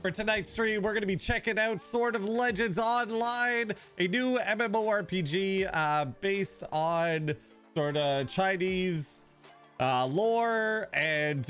For tonight's stream, we're going to be checking out Sword of Legends Online, a new MMORPG based on sort of Chinese lore and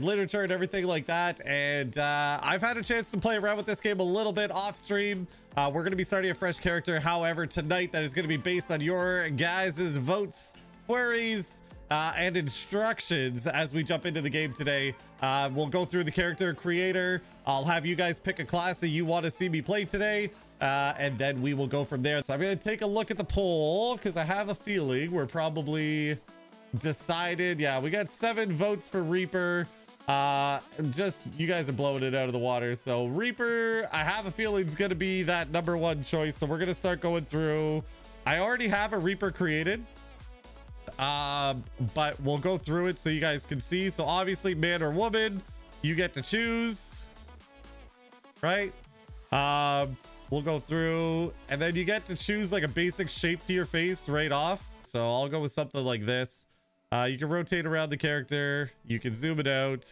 literature and everything like that. And I've had a chance to play around with this game a little bit off stream. We're going to be starting a fresh character, however, tonight that is going to be based on your guys' votes, queries, and instructions as we jump into the game today. We'll go through the character creator. I'll have you guys pick a class that you want to see me play today, and then we will go from there. So I'm going to take a look at the poll because I have a feeling we're probably decided. Yeah, we got 7 votes for Reaper. Just you guys are blowing it out of the water. So Reaper, I have a feeling is going to be that #1 choice. So we're going to start going through. I already have a Reaper created. But we'll go through it so you guys can see. So obviously, man or woman, you get to choose, right? We'll go through, and then you get to choose like a basic shape to your face right off. So I'll go with something like this. You can rotate around the character, you can zoom it out,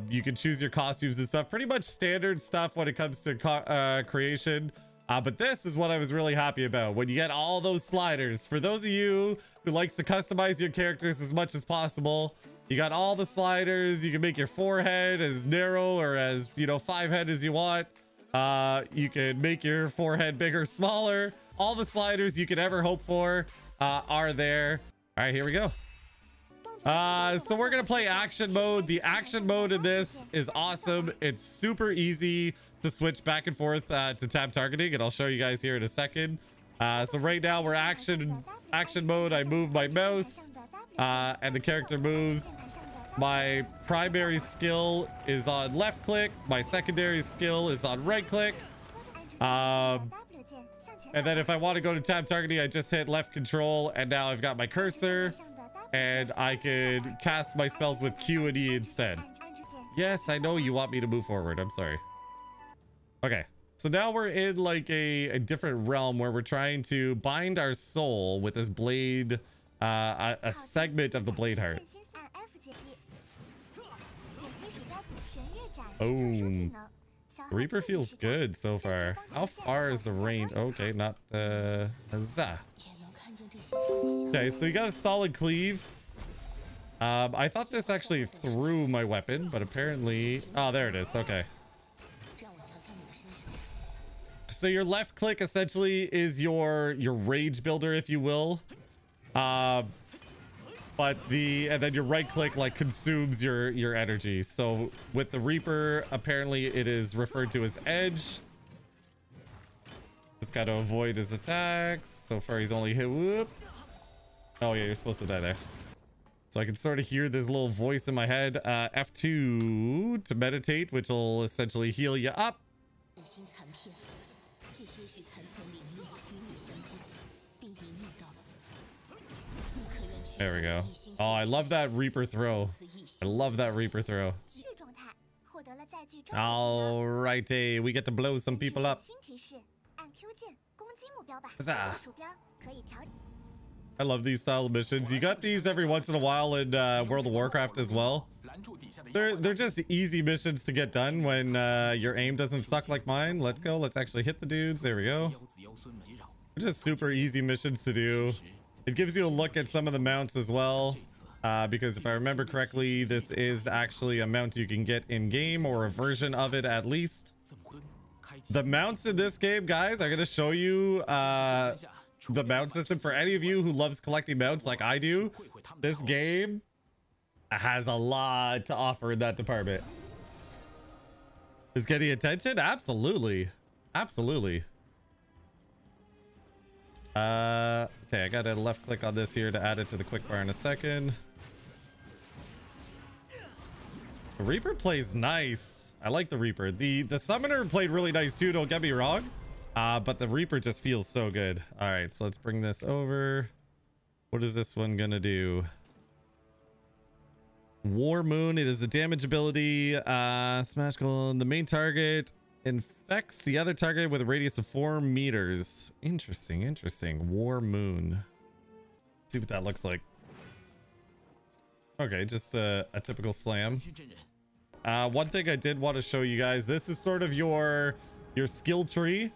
you can choose your costumes and stuff. Pretty much standard stuff when it comes to creation. But this is what I was really happy about, when you get all those sliders. For those of you who likes to customize your characters as much as possible, you got all the sliders. You can make your forehead as narrow or as, you know, 5-head as you want. You can make your forehead bigger, smaller. All the sliders you could ever hope for are there. All right, here we go. So we're gonna play action mode. The action mode in this is awesome. It's super easy to switch back and forth to tab targeting, and I'll show you guys here in a second. So right now we're action mode. I move my mouse and the character moves. My primary skill is on left click. My secondary skill is on right click. And then if I want to go to tab targeting, I just hit left control, and now I've got my cursor, and I could cast my spells with Q and E instead. Yes, I know you want me to move forward. I'm sorry. Okay, so now we're in like a different realm where we're trying to bind our soul with this blade, a segment of the blade heart. Oh, Reaper feels good so far. How far is the range? Okay, not huzzah. Okay, so you got a solid cleave. I thought this actually threw my weapon, but apparently, oh, there it is. Okay. So your left click essentially is your rage builder, if you will. And then your right click like consumes your energy. So with the Reaper, apparently it is referred to as edge. Just got to avoid his attacks. So far he's only hit whoop. Oh yeah, you're supposed to die there. So I can sort of hear this little voice in my head. F2 to meditate, which will essentially heal you up. There we go. Oh, I love that Reaper throw. I love that Reaper throw. All righty, we get to blow some people up. Huzzah. I love these style of missions. You got these every once in a while in World of Warcraft as well. They're just easy missions to get done when your aim doesn't suck like mine. Let's go. Let's actually hit the dudes. There we go. They're just super easy missions to do. It gives you a look at some of the mounts as well, because if I remember correctly, this is actually a mount you can get in game, or a version of it at least. The mounts in this game, guys, I'm going to show you the mount system for any of you who loves collecting mounts like I do. This game has a lot to offer in that department. Is getting attention? Absolutely. Absolutely. Okay, I got to left click on this here to add it to the quick bar in a second. The Reaper plays nice. I like the Reaper. The Summoner played really nice too, don't get me wrong. But the Reaper just feels so good. All right, so let's bring this over. What is this one gonna do? War Moon. It is a damage ability. Smash goal. The main target infects the other target with a radius of 4 meters. Interesting, interesting. War Moon. Let's see what that looks like. Okay, just a typical slam. One thing I did want to show you guys, this is sort of your skill tree.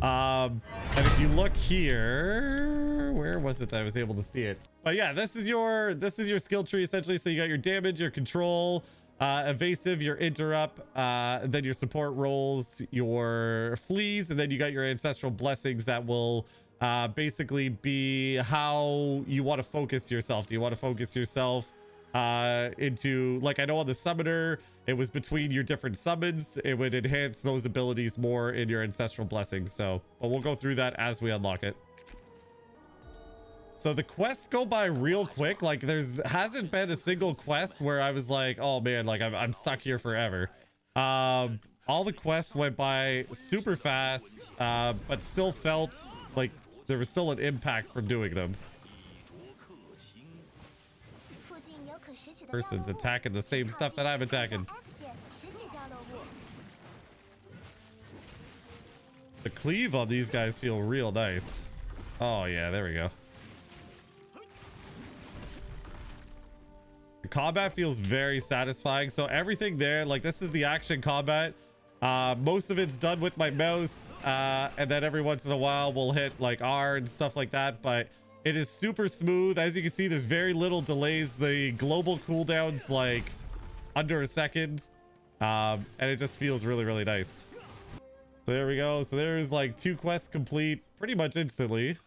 And if you look here, where was it that I was able to see it? But yeah, this is your skill tree essentially. So you got your damage, your control, evasive, your interrupt, then your support rolls, your fleas, and then you got your ancestral blessings that will basically be how you want to focus yourself. Do you want to focus yourself into, like, I know on the summoner it was between your different summons, it would enhance those abilities more in your ancestral blessings. So but we'll go through that as we unlock it. So the quests go by real quick. Like hasn't been a single quest where I was like, oh man, like I'm stuck here forever. All the quests went by super fast, but still felt like there was still an impact from doing them. Person's attacking the same stuff that I'm attacking. The cleave on these guys feel real nice. Oh yeah, there we go. The combat feels very satisfying. So everything there, like this is the action combat. Most of it's done with my mouse, and then every once in a while we'll hit like R and stuff like that, but it is super smooth. As you can see, there's very little delays. The global cooldown's like under a second, and it just feels really, really nice. So there we go. So there's like 2 quests complete pretty much instantly,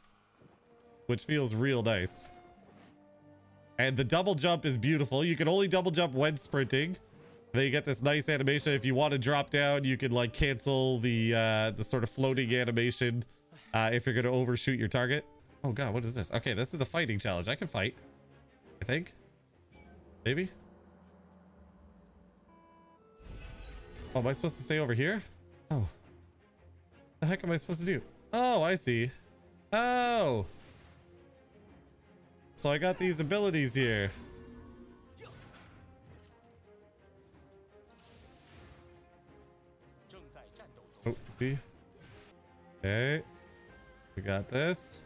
which feels real nice. And the double jump is beautiful. You can only double jump when sprinting. Then you get this nice animation. If you want to drop down, you can like cancel the sort of floating animation if you're going to overshoot your target. Oh god, what is this? Okay, this is a fighting challenge. I can fight, I think. Maybe. Oh, am I supposed to stay over here? Oh, the heck am I supposed to do? Oh, I see. Oh, so I got these abilities here. Oh, see. Okay, we got this.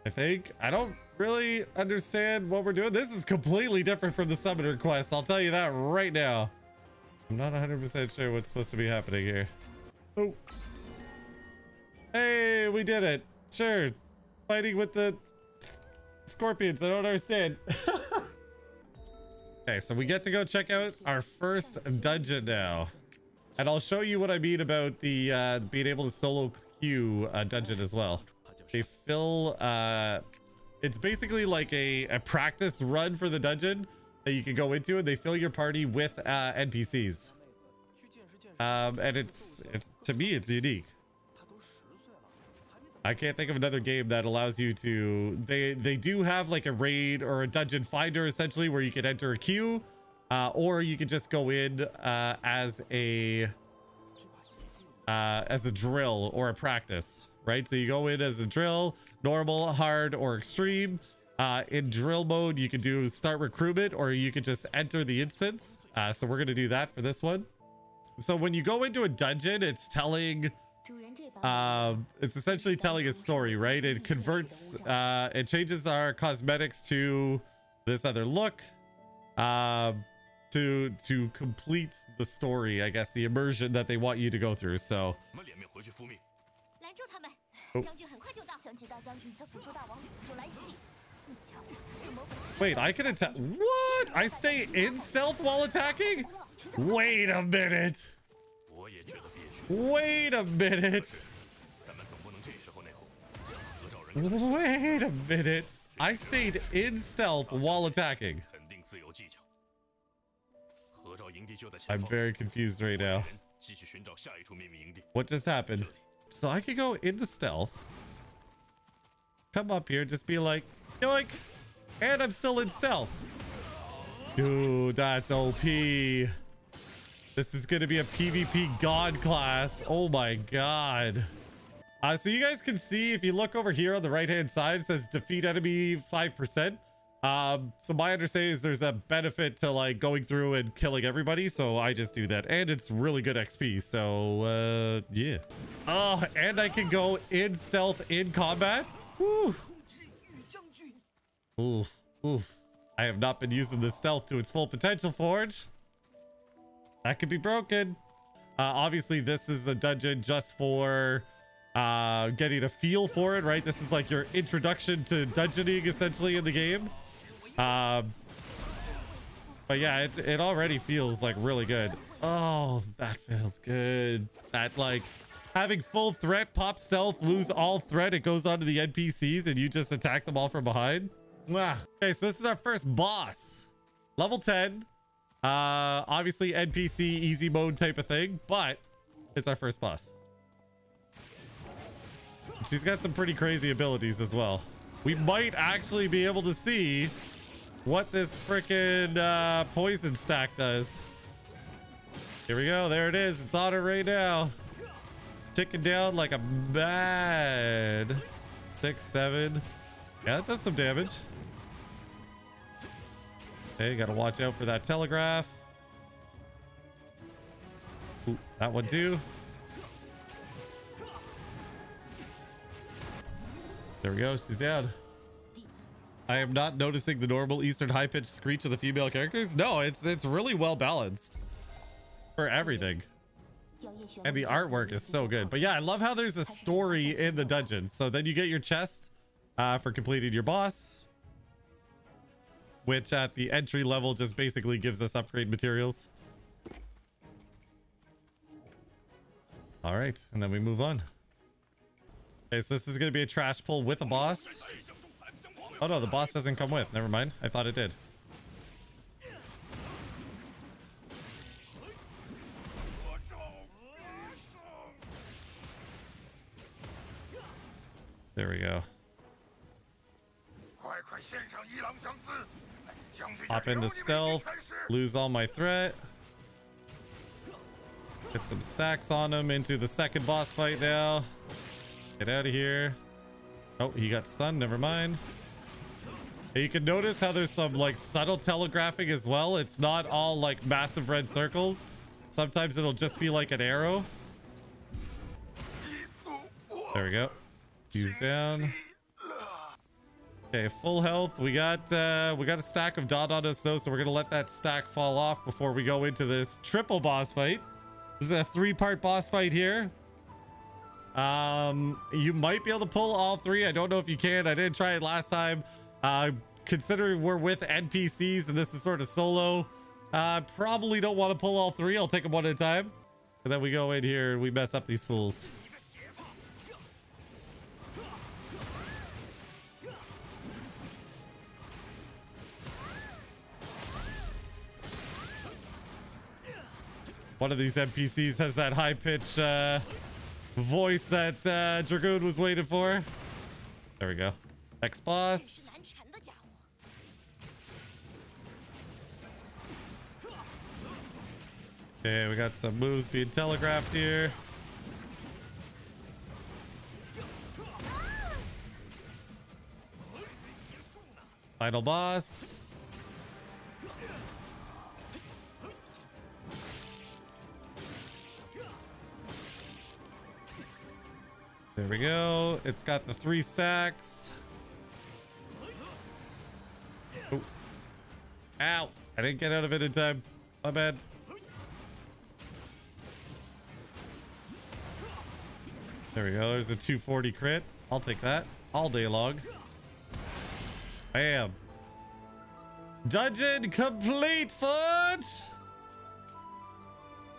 I think. I don't really understand what we're doing. This is completely different from the summoner quest. I'll tell you that right now. I'm not 100% sure what's supposed to be happening here. Oh. Hey, we did it. Sure. Fighting with the scorpions. I don't understand. Okay, so we get to go check out our first dungeon now. And I'll show you what I mean about the being able to solo queue a dungeon as well. They fill it's basically like a practice run for the dungeon that you can go into, and they fill your party with NPCs, and it's to me it's unique. I can't think of another game that allows you to. They do have like a raid or a dungeon finder essentially where you can enter a queue, or you could just go in as a drill or a practice. Right, so you go in as a drill, normal, hard, or extreme. In drill mode, you could do start recruitment, or you could just enter the instance. So we're gonna do that for this one. So when you go into a dungeon, it's telling, it's essentially telling a story, right? It converts, it changes our cosmetics to this other look, to complete the story, I guess, the immersion that they want you to go through. So. Oh. Wait, I can attack. What? I stay in stealth while attacking? Wait a minute. Wait a minute. Wait a minute. I stayed in stealth while attacking. I'm very confused right now. What just happened? So I could go into stealth, come up here, just be like, yoink, and I'm still in stealth. Dude, that's OP. This is going to be a PvP god class. Oh my god. So you guys can see, if you look over here on the right hand side, it says defeat enemy 5%. So my understanding is there's a benefit to like going through and killing everybody, so I just do that, and it's really good XP. So yeah. Oh, and I can go in stealth in combat. Woo. Oof, oof. I have not been using the stealth to its full potential, Forge. That could be broken. Obviously, this is a dungeon just for getting a feel for it, right? This is like your introduction to dungeoning, essentially, in the game. But yeah, it already feels like really good. Oh, that feels good. That, like, having full threat, pop stealth, lose all threat, it goes onto the NPCs and you just attack them all from behind. Mwah. Okay, so this is our first boss. Level 10. Obviously NPC easy mode type of thing, but it's our first boss. She's got some pretty crazy abilities as well. We might actually be able to see what this freaking poison stack does. Here we go. There it is. It's on her right now. Ticking down like a mad 6, 7. Yeah, that does some damage. Okay, gotta watch out for that telegraph. Ooh, that one too. There we go. She's down. I am not noticing the normal Eastern high-pitched screech of the female characters. No, it's really well balanced for everything. And the artwork is so good. But yeah, I love how there's a story in the dungeon. So then you get your chest for completing your boss, which at the entry level just basically gives us upgrade materials. All right, and then we move on. Okay, so this is going to be a trash pull with a boss. Oh no, the boss doesn't come with. Never mind. I thought it did. There we go. Hop into stealth, lose all my threat. Get some stacks on him into the second boss fight now. Get out of here. Oh, he got stunned. Never mind. You can notice how there's some like subtle telegraphing as well. It's not all like massive red circles. Sometimes it'll just be like an arrow. There we go. He's down. Okay, full health. We got a stack of dot on us though, so we're gonna let that stack fall off before we go into this triple boss fight. This is a 3-part boss fight here. You might be able to pull all 3. I don't know if you can. I didn't try it last time. Considering we're with NPCs and this is sort of solo, probably don't want to pull all 3. I'll take them one at a time. And then we go in here and we mess up these fools. One of these NPCs has that high-pitched voice that Dragoon was waiting for. There we go. Next boss. Okay, we got some moves being telegraphed here. Final boss. There we go. It's got the 3 stacks. Oh. Ow. I didn't get out of it in time. My bad. There we go. There's a 240 crit. I'll take that all day long. Bam. Dungeon complete, Fudge.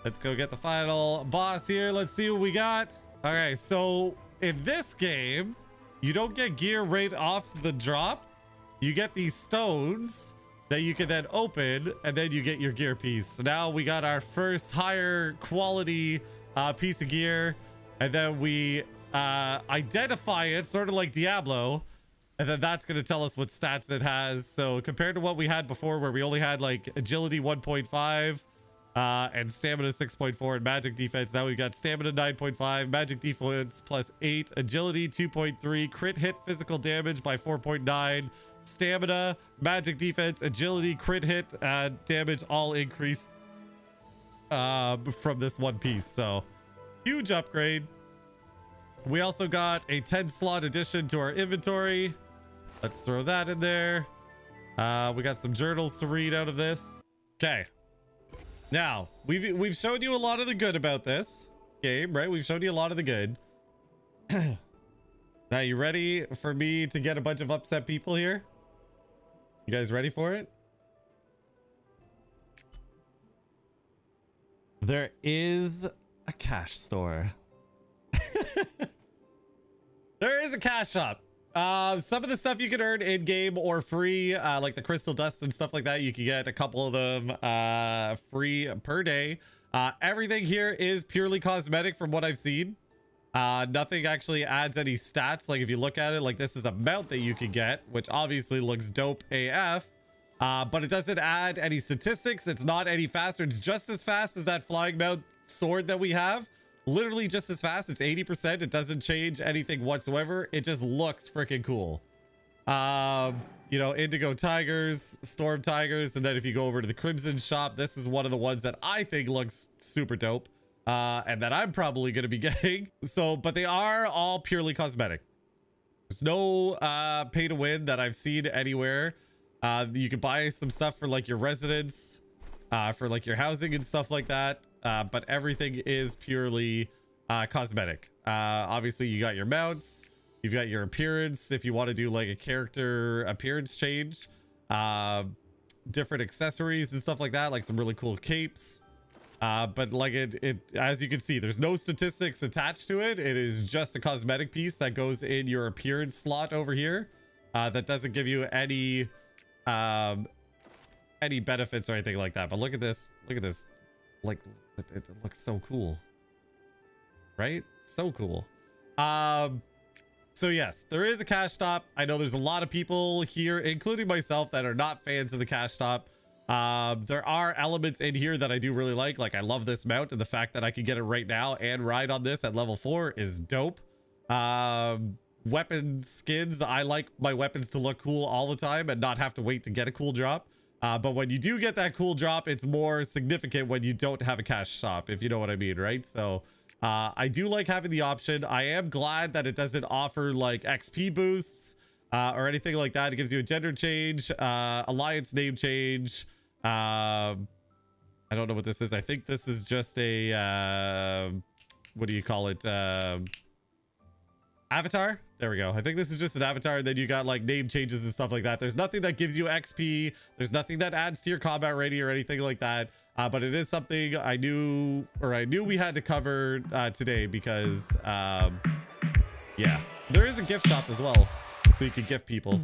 Let's go get the final boss here. Let's see what we got. Okay, so in this game, you don't get gear right off the drop. You get these stones that you can then open, and then you get your gear piece. So now we got our first higher quality piece of gear, and then we identify it sort of like Diablo, and then that's going to tell us what stats it has. So compared to what we had before, where we only had like agility 1.5 and stamina 6.4 and magic defense, now we've got stamina 9.5, magic defense plus 8, agility 2.3, crit hit physical damage by 4.9, stamina, magic defense, agility, crit hit damage all increased from this one piece. So huge upgrade. We also got a 10 slot addition to our inventory. Let's throw that in there. We got some journals to read out of this. Okay. Now, we've shown you a lot of the good about this game, right? We've shown you a lot of the good. Now, you ready for me to get a bunch of upset people here? You guys ready for it? There is a cash store. There is a cash shop. Some of the stuff you can earn in game or free, like the crystal dust and stuff like that, you can get a couple of them free per day. Everything here is purely cosmetic from what I've seen. Nothing actually adds any stats. Like if you look at it, like this is a mount that you can get, which obviously looks dope AF, but it doesn't add any statistics. It's not any faster. It's just as fast as that flying mount sword that we have. Literally just as fast. It's 80%. It doesn't change anything whatsoever. It just looks freaking cool. You know, indigo tigers, storm tigers, and then if you go over to the crimson shop, this is one of the ones that I think looks super dope, and that I'm probably going to be getting. So, but they are all purely cosmetic. There's no pay to win that I've seen anywhere. You can buy some stuff for like your residence, for like your housing and stuff like that. But everything is purely cosmetic. Obviously you got your mounts, you've got your appearance if you want to do like a character appearance change, different accessories and stuff like that, like some really cool capes. But like it as you can see, there's no statistics attached to it. It is just a cosmetic piece that goes in your appearance slot over here, that doesn't give you any benefits or anything like that. But look at this, like it looks so cool, right? So cool. So yes, there is a cash stop. I know there's a lot of people here, including myself, that are not fans of the cash stop. There are elements in here that I do really like I love this mount, and the fact that I can get it right now and ride on this at level 4 is dope. Weapon skins, I like my weapons to look cool all the time and not have to wait to get a cool drop. But when you do get that cool drop, it's more significant when you don't have a cash shop, if you know what I mean, right? So I do like having the option. I am glad that it doesn't offer like XP boosts or anything like that. It gives you a gender change, alliance name change. I don't know what this is. I think this is just a what do you call it, avatar. There we go. I think this is just an avatar. And then you got like name changes and stuff like that. There's nothing that gives you XP. There's nothing that adds to your combat rating or anything like that. But it is something I knew we had to cover today, because yeah, there is a gift shop as well, so you can gift people.